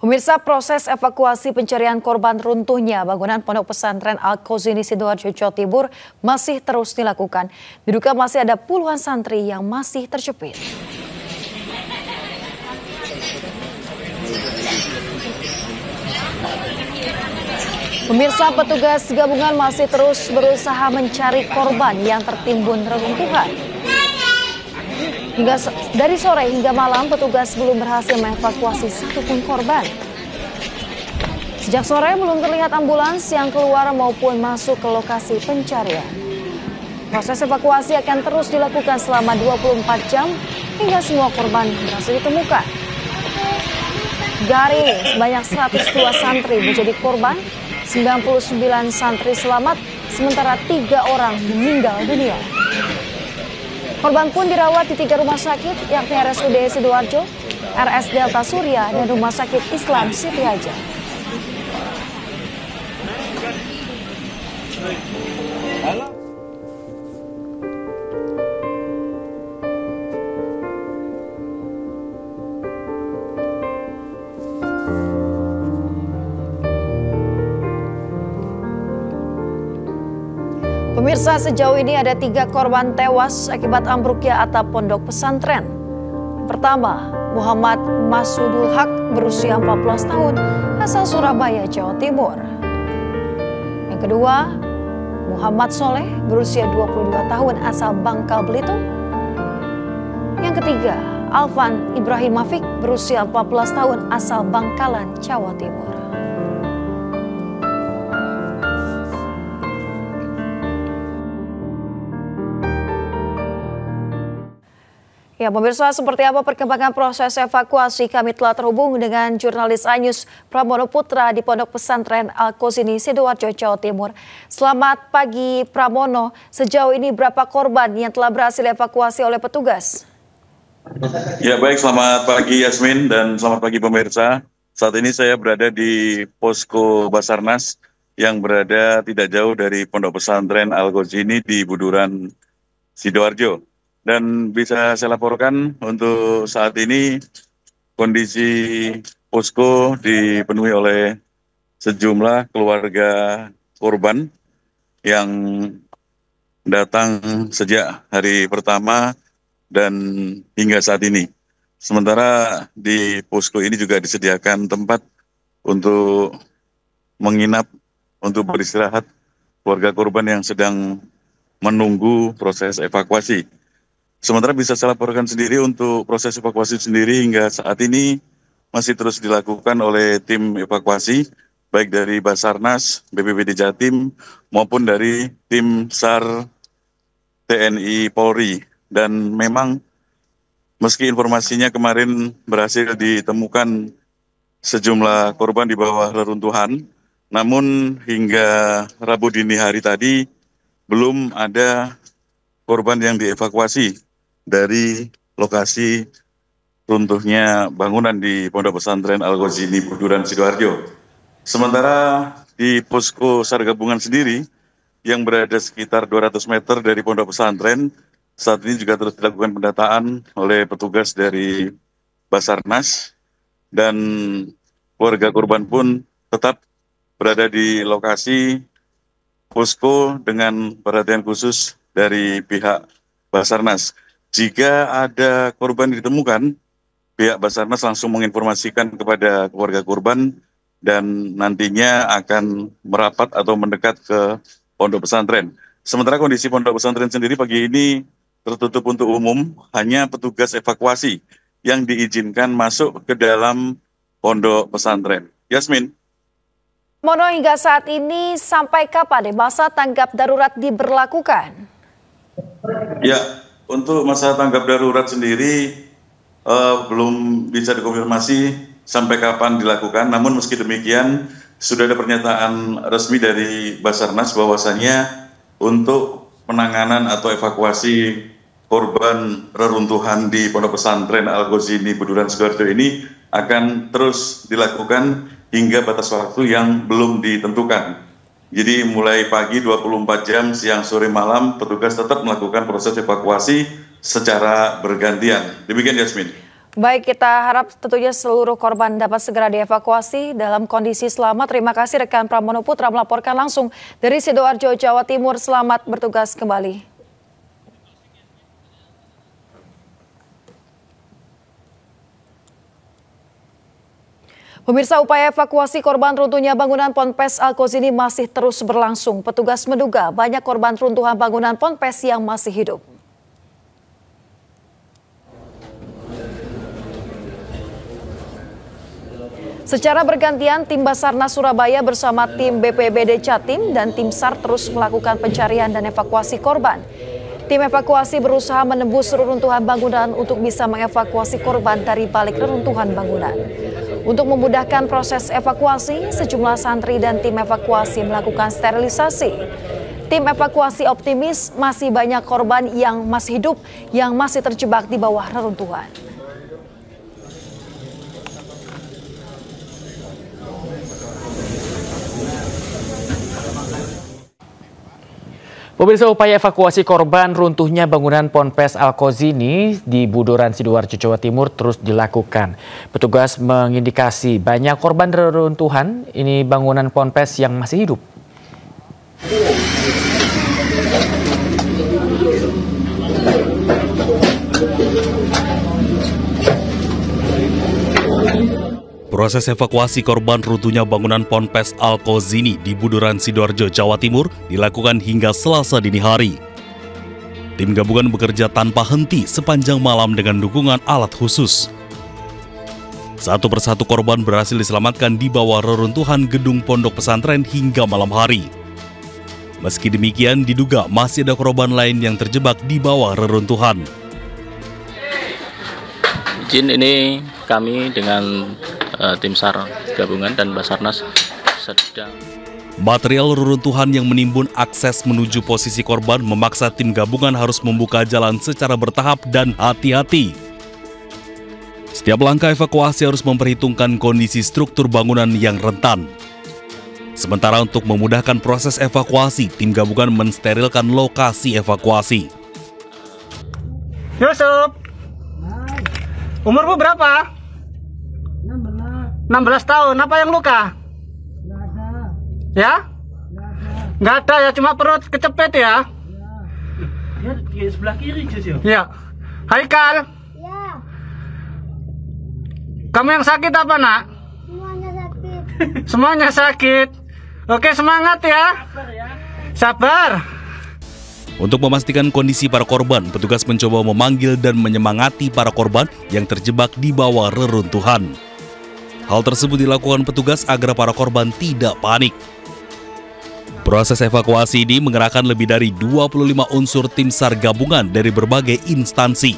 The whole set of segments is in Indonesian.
Pemirsa, proses evakuasi pencarian korban runtuhnya bangunan Pondok Pesantren Al-Qazini Sidoarjo, Jawa Timur masih terus dilakukan. Diduga masih ada puluhan santri yang masih terjepit. Pemirsa, petugas gabungan masih terus berusaha mencari korban yang tertimbun reruntuhan. Dari sore hingga malam, petugas belum berhasil mengevakuasi satupun korban. Sejak sore belum terlihat ambulans yang keluar maupun masuk ke lokasi pencarian. Proses evakuasi akan terus dilakukan selama 24 jam hingga semua korban berhasil ditemukan. Dari sebanyak 102 santri menjadi korban, 99 santri selamat, sementara 3 orang meninggal dunia. Korban pun dirawat di 3 rumah sakit, yakni RSUD Sidoarjo, RS Delta Surya, dan Rumah Sakit Islam Siti Hajar. Pemirsa, sejauh ini ada 3 korban tewas akibat ambruknya atap pondok pesantren. Pertama, Muhammad Masudul Haq berusia 14 tahun, asal Surabaya, Jawa Timur. Yang kedua, Muhammad Soleh berusia 22 tahun, asal Bangka Belitung. Yang ketiga, Alvan Ibrahim Mafik berusia 14 tahun, asal Bangkalan, Jawa Timur. Ya, pemirsa, seperti apa perkembangan proses evakuasi? Kami telah terhubung dengan jurnalis Anyus Pramono Putra di Pondok Pesantren Al-Qazini Sidoarjo, Jawa Timur. Selamat pagi, Pramono. Sejauh ini berapa korban yang telah berhasil evakuasi oleh petugas? Ya, baik, selamat pagi Yasmin dan selamat pagi pemirsa. Saat ini saya berada di posko Basarnas yang berada tidak jauh dari Pondok Pesantren Al-Qazini di Buduran, Sidoarjo. Dan bisa saya laporkan untuk saat ini kondisi posko dipenuhi oleh sejumlah keluarga korban yang datang sejak hari pertama dan hingga saat ini. Sementara di posko ini juga disediakan tempat untuk menginap, untuk beristirahat keluarga korban yang sedang menunggu proses evakuasi. Sementara bisa saya laporkan sendiri untuk proses evakuasi sendiri hingga saat ini masih terus dilakukan oleh tim evakuasi, baik dari Basarnas, BPBD Jatim, maupun dari tim SAR TNI Polri. Dan memang meski informasinya kemarin berhasil ditemukan sejumlah korban di bawah reruntuhan, namun hingga Rabu dini hari tadi belum ada korban yang dievakuasi dari lokasi runtuhnya bangunan di Pondok Pesantren Al-Qazini Buduran, Sidoarjo. Sementara di posko SAR gabungan sendiri yang berada sekitar 200 meter dari Pondok Pesantren, saat ini juga terus dilakukan pendataan oleh petugas dari Basarnas, dan keluarga korban pun tetap berada di lokasi posko dengan perhatian khusus dari pihak Basarnas. Jika ada korban ditemukan, pihak Basarnas langsung menginformasikan kepada keluarga korban dan nantinya akan merapat atau mendekat ke pondok pesantren. Sementara kondisi pondok pesantren sendiri pagi ini tertutup untuk umum, hanya petugas evakuasi yang diizinkan masuk ke dalam pondok pesantren. Yasmin. Mono, hingga saat ini sampai kapan masa tanggap darurat diberlakukan? Ya, untuk masa tanggap darurat sendiri belum bisa dikonfirmasi sampai kapan dilakukan. Namun meski demikian sudah ada pernyataan resmi dari Basarnas bahwasannya untuk penanganan atau evakuasi korban reruntuhan di Pondok Pesantren Al-Qazini Buduran, Sidoarjo ini akan terus dilakukan hingga batas waktu yang belum ditentukan. Jadi mulai pagi 24 jam, siang, sore, malam, petugas tetap melakukan proses evakuasi secara bergantian. Demikian Yasmin. Baik, kita harap tentunya seluruh korban dapat segera dievakuasi dalam kondisi selamat. Terima kasih rekan Pramono Putra melaporkan langsung dari Sidoarjo, Jawa Timur. Selamat bertugas kembali. Pemirsa, upaya evakuasi korban runtuhnya bangunan Ponpes Al-Kozini masih terus berlangsung. Petugas menduga banyak korban runtuhan bangunan Ponpes yang masih hidup. Secara bergantian, tim Basarnas Surabaya bersama tim BPBD Jatim dan tim SAR terus melakukan pencarian dan evakuasi korban. Tim evakuasi berusaha menembus reruntuhan bangunan untuk bisa mengevakuasi korban dari balik reruntuhan bangunan. Untuk memudahkan proses evakuasi, sejumlah santri dan tim evakuasi melakukan sterilisasi. Tim evakuasi optimis masih banyak korban yang masih hidup yang masih terjebak di bawah reruntuhan. Pemirsa, upaya evakuasi korban runtuhnya bangunan Ponpes Al-Kozini di Budoran, Sidoarjo, Jawa Timur terus dilakukan. Petugas mengindikasi banyak korban reruntuhan ini bangunan Ponpes yang masih hidup. Proses evakuasi korban runtuhnya bangunan Ponpes Al-Kozini di Budoran, Sidoarjo, Jawa Timur dilakukan hingga Selasa dini hari. Tim gabungan bekerja tanpa henti sepanjang malam dengan dukungan alat khusus. Satu persatu korban berhasil diselamatkan di bawah reruntuhan gedung pondok pesantren hingga malam hari. Meski demikian, diduga masih ada korban lain yang terjebak di bawah reruntuhan. Izin, ini kami dengan tim SAR gabungan dan Basarnas sedang. Material reruntuhan yang menimbun akses menuju posisi korban memaksa tim gabungan harus membuka jalan secara bertahap dan hati-hati. Setiap langkah evakuasi harus memperhitungkan kondisi struktur bangunan yang rentan. Sementara untuk memudahkan proses evakuasi, tim gabungan mensterilkan lokasi evakuasi. Yusuf, umurmu berapa? 16 tahun. Apa yang luka? Nggak ada. Ya? Nggak ada ya, cuma perut kecepet ya? Ya, di sebelah kiri, Jus. Ya. Haikal? Ya. Kamu yang sakit apa, Nak? Semuanya sakit. Semuanya sakit. Oke, semangat ya. Sabar ya. Sabar. Untuk memastikan kondisi para korban, petugas mencoba memanggil dan menyemangati para korban yang terjebak di bawah reruntuhan. Hal tersebut dilakukan petugas agar para korban tidak panik. Proses evakuasi ini mengerahkan lebih dari 25 unsur tim SAR gabungan dari berbagai instansi.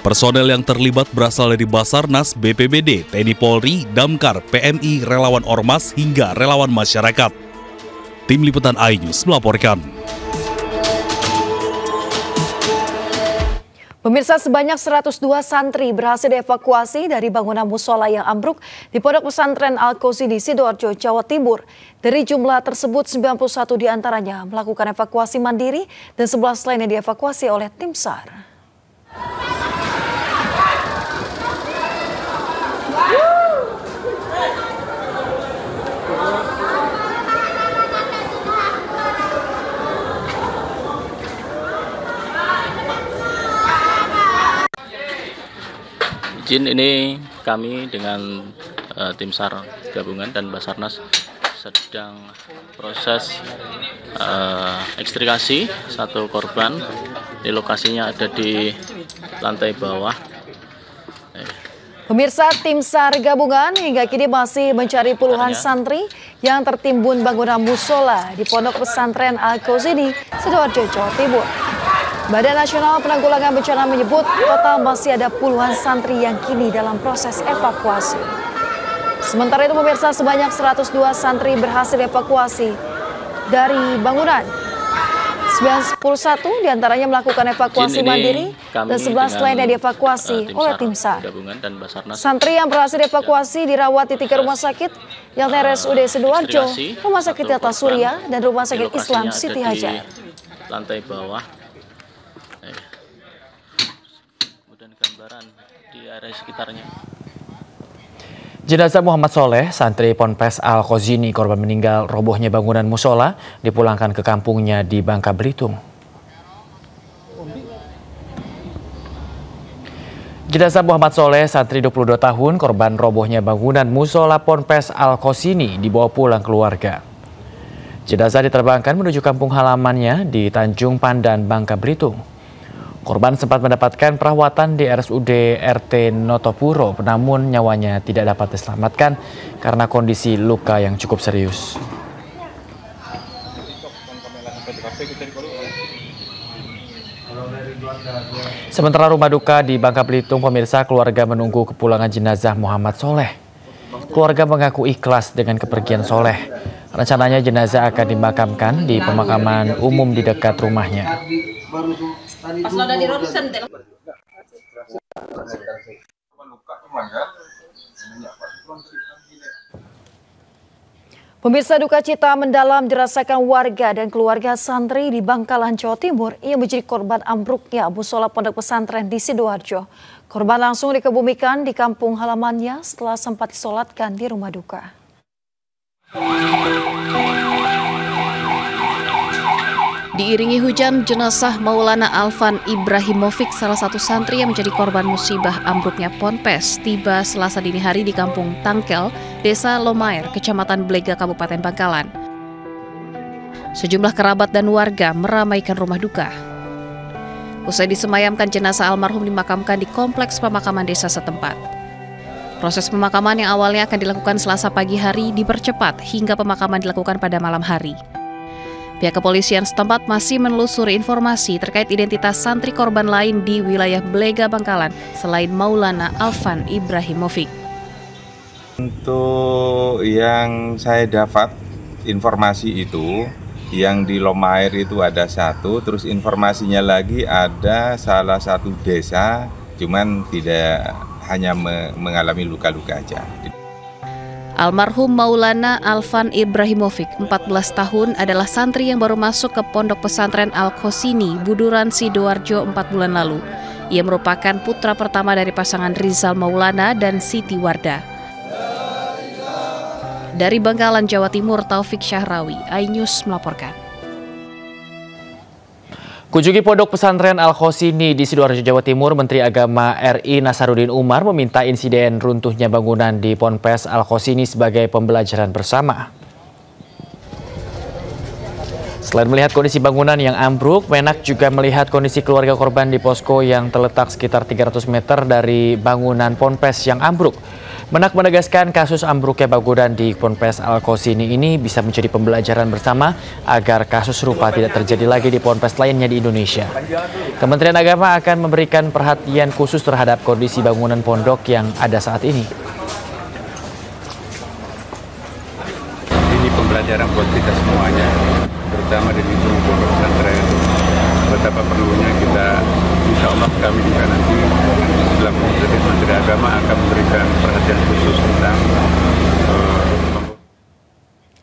Personel yang terlibat berasal dari Basarnas, BPBD, TNI Polri, Damkar, PMI, relawan Ormas, hingga relawan masyarakat. Tim Liputan iNews melaporkan. Pemirsa, sebanyak 102 santri berhasil dievakuasi dari bangunan musola yang ambruk di Pondok Pesantren Al-Kozini, Sidoarjo, Jawa Timur. Dari jumlah tersebut, 91 diantaranya melakukan evakuasi mandiri dan 11 lainnya dievakuasi oleh tim SAR. Izin, ini kami dengan tim SAR gabungan dan Basarnas sedang proses ekstrikasi satu korban. Di lokasinya ada di lantai bawah. Pemirsa, tim SAR gabungan hingga kini masih mencari puluhan santri yang tertimbun bangunan musola di Pondok Pesantren Al-Kozini, Sidoarjo, Jawa Timur. Badan Nasional Penanggulangan Bencana menyebut total masih ada puluhan santri yang kini dalam proses evakuasi. Sementara itu, pemirsa, sebanyak 102 santri berhasil evakuasi dari bangunan. 91 diantaranya melakukan evakuasi mandiri dan 11 lainnya dievakuasi oleh tim SAR. Santri yang berhasil dievakuasi dirawat di 3 rumah sakit, yang RSUD Sidoarjo, Rumah Sakit Tata Surya, dan Rumah Sakit Islam Siti Hajar. Lantai bawah. Kemudian gambaran di di area sekitarnya. Jenazah Muhammad Soleh, santri Ponpes Al-Qozini, korban meninggal robohnya bangunan musola, dipulangkan ke kampungnya di Bangka Belitung. Jenazah Muhammad Soleh, santri 22 tahun, korban robohnya bangunan musola Ponpes Al-Qozini, dibawa pulang keluarga. Jenazah diterbangkan menuju kampung halamannya di Tanjung Pandan, Bangka Belitung. Korban sempat mendapatkan perawatan di RSUD RT Notopuro, namun nyawanya tidak dapat diselamatkan karena kondisi luka yang cukup serius. Sementara rumah duka di Bangka Belitung, pemirsa, keluarga menunggu kepulangan jenazah Muhammad Soleh. Keluarga mengaku ikhlas dengan kepergian Soleh. Rencananya jenazah akan dimakamkan di pemakaman umum di dekat rumahnya. Pemirsa, duka cita mendalam dirasakan warga dan keluarga santri di Bangkalan, Jawa Timur yang menjadi korban ambruknya musola pondok pesantren di Sidoarjo. Korban langsung dikebumikan di kampung halamannya setelah sempat disolatkan di rumah duka. Diiringi hujan, jenazah Maulana Alvan Ibrahimovic, salah satu santri yang menjadi korban musibah ambruknya ponpes, tiba Selasa dini hari di Kampung Tangkel, Desa Lomair, Kecamatan Blega, Kabupaten Bangkalan. Sejumlah kerabat dan warga meramaikan rumah duka. Usai disemayamkan, jenazah almarhum dimakamkan di kompleks pemakaman desa setempat. Proses pemakaman yang awalnya akan dilakukan Selasa pagi hari dipercepat hingga pemakaman dilakukan pada malam hari. Pihak kepolisian setempat masih menelusuri informasi terkait identitas santri korban lain di wilayah Blega, Bangkalan selain Maulana Alvan Ibrahimovic. Untuk yang saya dapat informasi itu, yang di Lomair itu ada satu, terus informasinya lagi ada salah satu desa, cuman tidak hanya mengalami luka-luka aja. Almarhum Maulana Alvan Ibrahimovic, 14 tahun, adalah santri yang baru masuk ke Pondok Pesantren Al-Qozini, Buduran, Sidoarjo 4 bulan lalu. Ia merupakan putra pertama dari pasangan Rizal Maulana dan Siti Wardah. Dari Bangkalan, Jawa Timur, Taufik Syahrawi, iNews melaporkan. Kunjungi Pondok Pesantren Al-Qozini di Sidoarjo, Jawa Timur, Menteri Agama RI Nasaruddin Umar meminta insiden runtuhnya bangunan di Ponpes Al-Qozini sebagai pembelajaran bersama. Selain melihat kondisi bangunan yang ambruk, Menak juga melihat kondisi keluarga korban di posko yang terletak sekitar 300 meter dari bangunan Ponpes yang ambruk. Menak menegaskan kasus ambruknya bangunan di Ponpes Al-Qozini ini bisa menjadi pembelajaran bersama agar kasus serupa tidak terjadi lagi di ponpes lainnya di Indonesia. Kementerian Agama akan memberikan perhatian khusus terhadap kondisi bangunan pondok yang ada saat ini. Ini pembelajaran buat kita semuanya, terutama di lingkungan pondok pesantren. Betapa perlunya kita, insya Allah kami juga nanti dalam Menteri Agama akan memberikan perhatian khusus tentang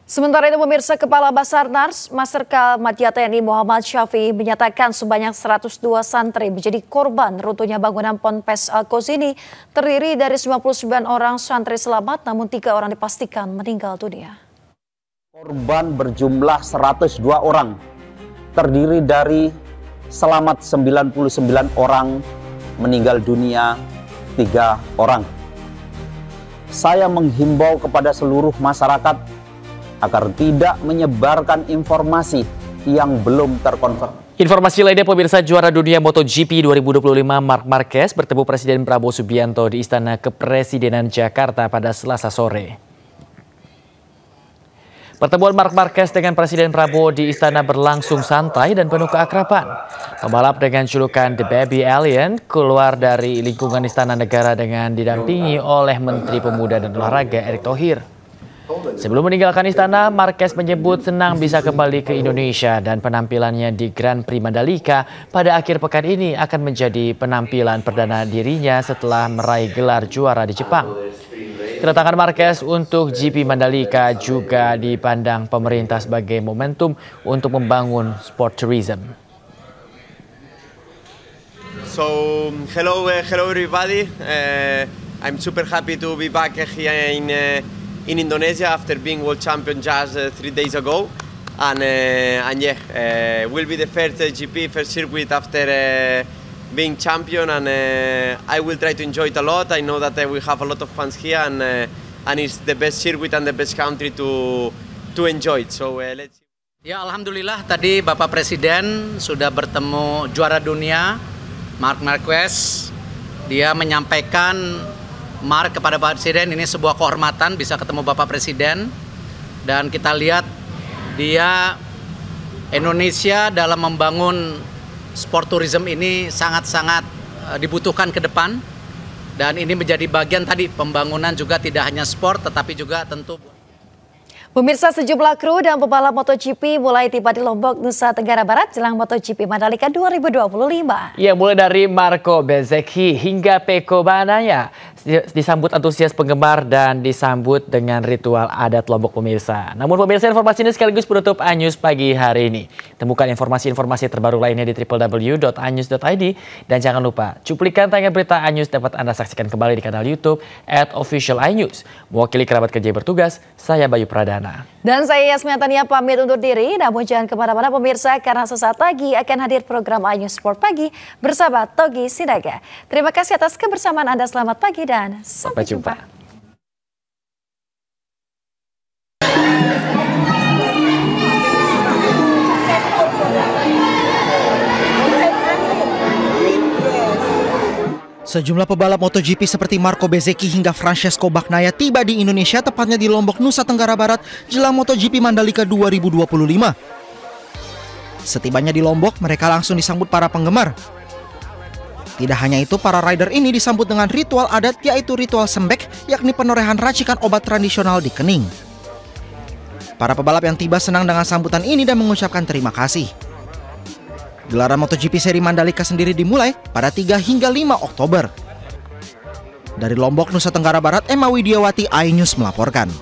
Sementara itu, pemirsa, Kepala Basarnas Marsikal Madya TNI Muhammad Syafi'i menyatakan sebanyak 102 santri menjadi korban runtuhnya bangunan Ponpes Al-Qozini. Terdiri dari 99 orang santri selamat, namun 3 orang dipastikan meninggal dunia. Korban berjumlah 102 orang, terdiri dari selamat 99 orang, meninggal dunia 3 orang. Saya menghimbau kepada seluruh masyarakat agar tidak menyebarkan informasi yang belum terkonfirmasi. Informasi lainnya, pemirsa, juara dunia MotoGP 2025 Marc Marquez bertemu Presiden Prabowo Subianto di Istana Kepresidenan Jakarta pada Selasa sore. Pertemuan Marc Marquez dengan Presiden Prabowo di istana berlangsung santai dan penuh keakraban. Pembalap dengan julukan The Baby Alien keluar dari lingkungan Istana Negara dengan didampingi oleh Menteri Pemuda dan Olahraga Erick Thohir. Sebelum meninggalkan istana, Marquez menyebut senang bisa kembali ke Indonesia dan penampilannya di Grand Prix Mandalika pada akhir pekan ini akan menjadi penampilan perdana dirinya setelah meraih gelar juara di Jepang. Kedatangan Marquez untuk GP Mandalika juga dipandang pemerintah sebagai momentum untuk membangun sport tourism. So hello everybody. I'm super happy to be back here in Indonesia after being world champion just 3 days ago, and will be the first GP, first circuit after being champion, and I will try to enjoy it a lot. I know that we have a lot of fans here, and it's the best circuit and the best country to enjoy it. So let's see. Ya, alhamdulillah tadi Bapak Presiden sudah bertemu juara dunia Marc Marquez. Dia menyampaikan Marc kepada Bapak Presiden, ini sebuah kehormatan bisa ketemu Bapak Presiden. Dan kita lihat dia Indonesia dalam membangun sport tourism ini sangat-sangat dibutuhkan ke depan. Dan ini menjadi bagian tadi pembangunan juga tidak hanya sport tetapi juga tentu. Pemirsa, sejumlah kru dan pebalap MotoGP mulai tiba di Lombok, Nusa Tenggara Barat jelang MotoGP Mandalika 2025. Ya, mulai dari Marco Bezzecchi hingga Pecco Bagnaia disambut antusias penggemar dan disambut dengan ritual adat Lombok, pemirsa. Namun pemirsa, informasi ini sekaligus penutup iNews pagi hari ini. Temukan informasi-informasi terbaru lainnya di www.inews.id dan jangan lupa cuplikan tayangan berita iNews dapat Anda saksikan kembali di kanal YouTube @officialinews. Mewakili kerabat kerja bertugas, saya Bayu Pradana. Dan saya Yasmin Tania pamit undur diri, namun jangan kemana-mana pemirsa karena sesaat lagi akan hadir program iNews Sport Pagi bersama Togi Sidaga. Terima kasih atas kebersamaan Anda, selamat pagi dan sampai jumpa. Sejumlah pebalap MotoGP seperti Marco Bezzecchi hingga Francesco Bagnaia tiba di Indonesia, tepatnya di Lombok, Nusa Tenggara Barat, jelang MotoGP Mandalika 2025. Setibanya di Lombok, mereka langsung disambut para penggemar. Tidak hanya itu, para rider ini disambut dengan ritual adat, yaitu ritual sembek, yakni penorehan racikan obat tradisional di kening. Para pebalap yang tiba senang dengan sambutan ini dan mengucapkan terima kasih. Gelaran MotoGP seri Mandalika sendiri dimulai pada 3 hingga 5 Oktober. Dari Lombok, Nusa Tenggara Barat, Emma Widiawati, iNews melaporkan.